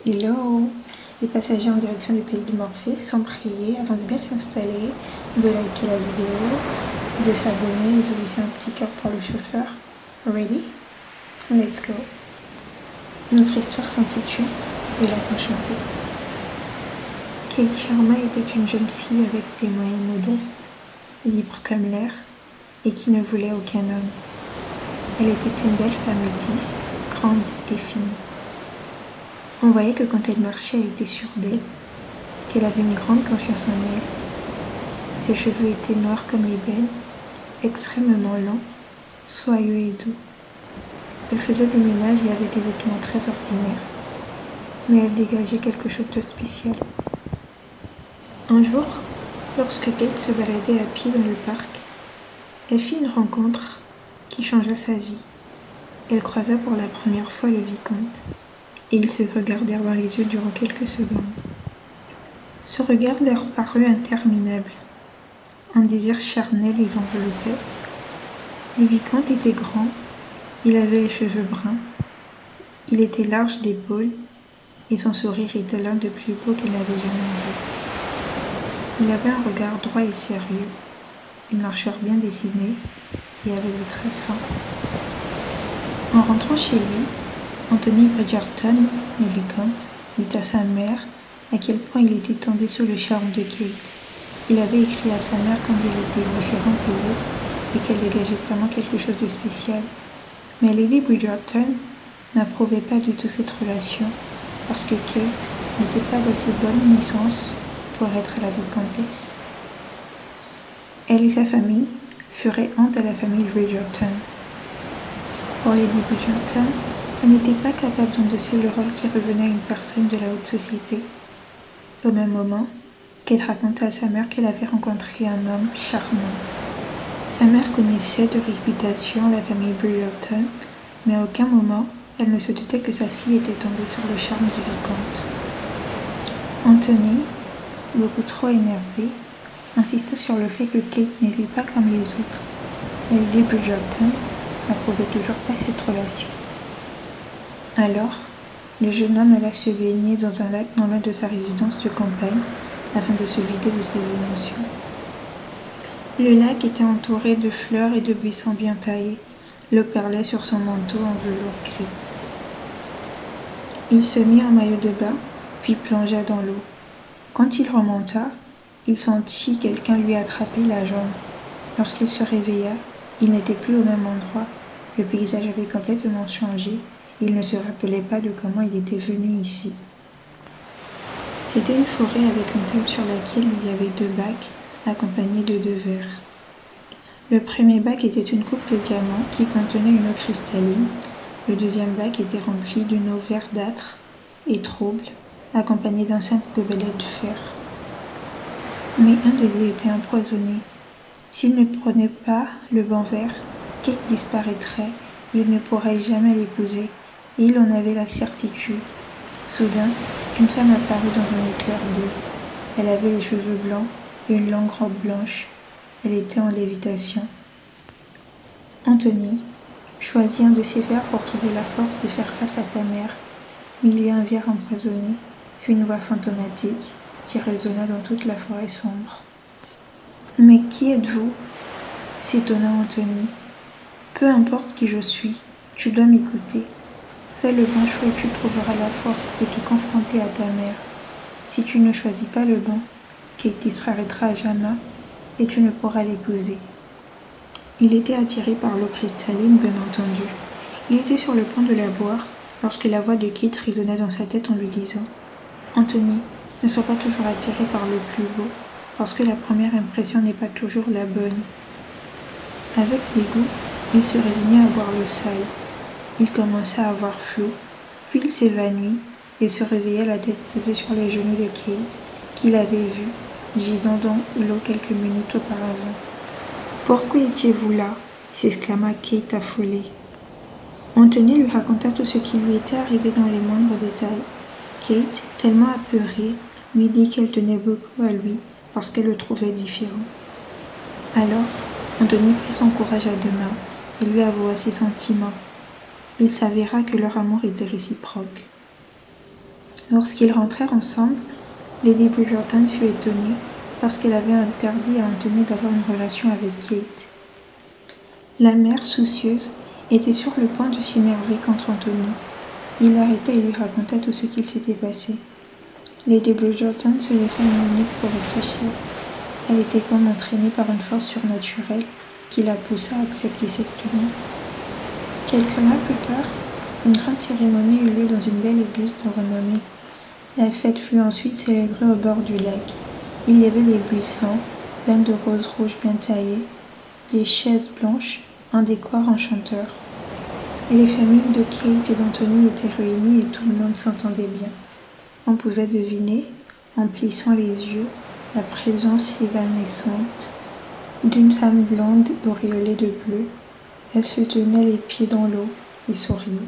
Hello! Les passagers en direction du pays de Morphée sont priés, avant de bien s'installer, de liker la vidéo, de s'abonner et de laisser un petit cœur pour le chauffeur. Ready? Let's go! Notre histoire s'intitule Le lac enchanté. Kate Sharma était une jeune fille avec des moyens modestes, libre comme l'air, et qui ne voulait aucun homme. Elle était une belle femme métisse, grande et fine. On voyait que quand elle marchait, elle était sûre d'elle, qu'elle avait une grande confiance en elle. Ses cheveux étaient noirs comme l'ébène, extrêmement longs, soyeux et doux. Elle faisait des ménages et avait des vêtements très ordinaires, mais elle dégageait quelque chose de spécial. Un jour, lorsque Kate se baladait à pied dans le parc, elle fit une rencontre qui changea sa vie. Elle croisa pour la première fois le vicomte, et ils se regardèrent dans les yeux durant quelques secondes. Ce regard leur parut interminable. Un désir charnel les enveloppait. Le vicomte était grand, il avait les cheveux bruns, il était large d'épaules, et son sourire était l'un des plus beaux qu'elle n'avait jamais vu. Il avait un regard droit et sérieux, une mâchoire bien dessinée, et avait des traits fins. En rentrant chez lui, Anthony Bridgerton, le vicomte, dit à sa mère à quel point il était tombé sous le charme de Kate. Il avait écrit à sa mère combien elle était différente des autres et qu'elle dégageait vraiment quelque chose de spécial. Mais Lady Bridgerton n'approuvait pas du tout cette relation parce que Kate n'était pas d'assez bonne naissance pour être la vicomtesse. Elle et sa famille feraient honte à la famille Bridgerton. Pour Lady Bridgerton, elle n'était pas capable d'endosser le rôle qui revenait à une personne de la haute société. Au même moment, Kate raconta à sa mère qu'elle avait rencontré un homme charmant. Sa mère connaissait de réputation la famille Bridgerton, mais à aucun moment elle ne se doutait que sa fille était tombée sur le charme du vicomte. Anthony, beaucoup trop énervé, insista sur le fait que Kate n'était pas comme les autres. Lady Bridgerton n'approuvait toujours pas cette relation. Alors, le jeune homme alla se baigner dans un lac non loin de sa résidence de campagne afin de se vider de ses émotions. Le lac était entouré de fleurs et de buissons bien taillés. L'eau perlait sur son manteau en velours gris. Il se mit en maillot de bain, puis plongea dans l'eau. Quand il remonta, il sentit quelqu'un lui attraper la jambe. Lorsqu'il se réveilla, il n'était plus au même endroit. Le paysage avait complètement changé. Il ne se rappelait pas de comment il était venu ici. C'était une forêt avec une table sur laquelle il y avait 2 bacs, accompagnés de 2 verres. Le premier bac était une coupe de diamant qui contenait une eau cristalline. Le deuxième bac était rempli d'une eau verdâtre et trouble, accompagnée d'un simple gobelet de fer. Mais un des deux était empoisonné. S'il ne prenait pas le bon verre, Kate disparaîtrait et il ne pourrait jamais l'épouser. Et il en avait la certitude. Soudain, une femme apparut dans un éclair bleu. Elle avait les cheveux blancs et une longue robe blanche. Elle était en lévitation. Anthony, choisis un de ces verres pour trouver la force de faire face à ta mère. Mais il y a un verre empoisonné, fut une voix fantomatique qui résonna dans toute la forêt sombre. Mais qui êtes-vous? S'étonna Anthony. Peu importe qui je suis, tu dois m'écouter. Fais le bon choix et tu trouveras la force de te confronter à ta mère. Si tu ne choisis pas le bon, Kate disparaîtra à jamais et tu ne pourras l'épouser. Il était attiré par l'eau cristalline, bien entendu. Il était sur le point de la boire lorsque la voix de Kate résonna dans sa tête en lui disant « Anthony, ne sois pas toujours attiré par le plus beau, parce que la première impression n'est pas toujours la bonne. » Avec dégoût, il se résigna à boire l'eau sale. Il commença à voir flou, puis il s'évanouit et se réveilla la tête posée sur les genoux de Kate, qu'il avait vue, gisant dans l'eau quelques minutes auparavant. « Pourquoi étiez-vous là ?» s'exclama Kate affolée. Anthony lui raconta tout ce qui lui était arrivé dans les moindres détails. Kate, tellement apeurée, lui dit qu'elle tenait beaucoup à lui parce qu'elle le trouvait différent. Alors, Anthony prit son courage à 2 mains et lui avoua ses sentiments. Il s'avéra que leur amour était réciproque. Lorsqu'ils rentrèrent ensemble, Lady Bridgerton fut étonnée parce qu'elle avait interdit à Anthony d'avoir une relation avec Kate. La mère, soucieuse, était sur le point de s'énerver contre Anthony. Il l'arrêta et lui raconta tout ce qu'il s'était passé. Lady Bridgerton se laissa une minute pour réfléchir. Elle était comme entraînée par une force surnaturelle qui la poussa à accepter cette union. Quelques mois plus tard, une grande cérémonie eut lieu dans une belle église de renommée. La fête fut ensuite célébrée au bord du lac. Il y avait des buissons, pleins de roses rouges bien taillées, des chaises blanches, un décor enchanteur. Les familles de Kate et d'Anthony étaient réunies et tout le monde s'entendait bien. On pouvait deviner, en plissant les yeux, la présence évanescente d'une femme blonde auréolée de bleu. Elle se tenait les pieds dans l'eau et souriait.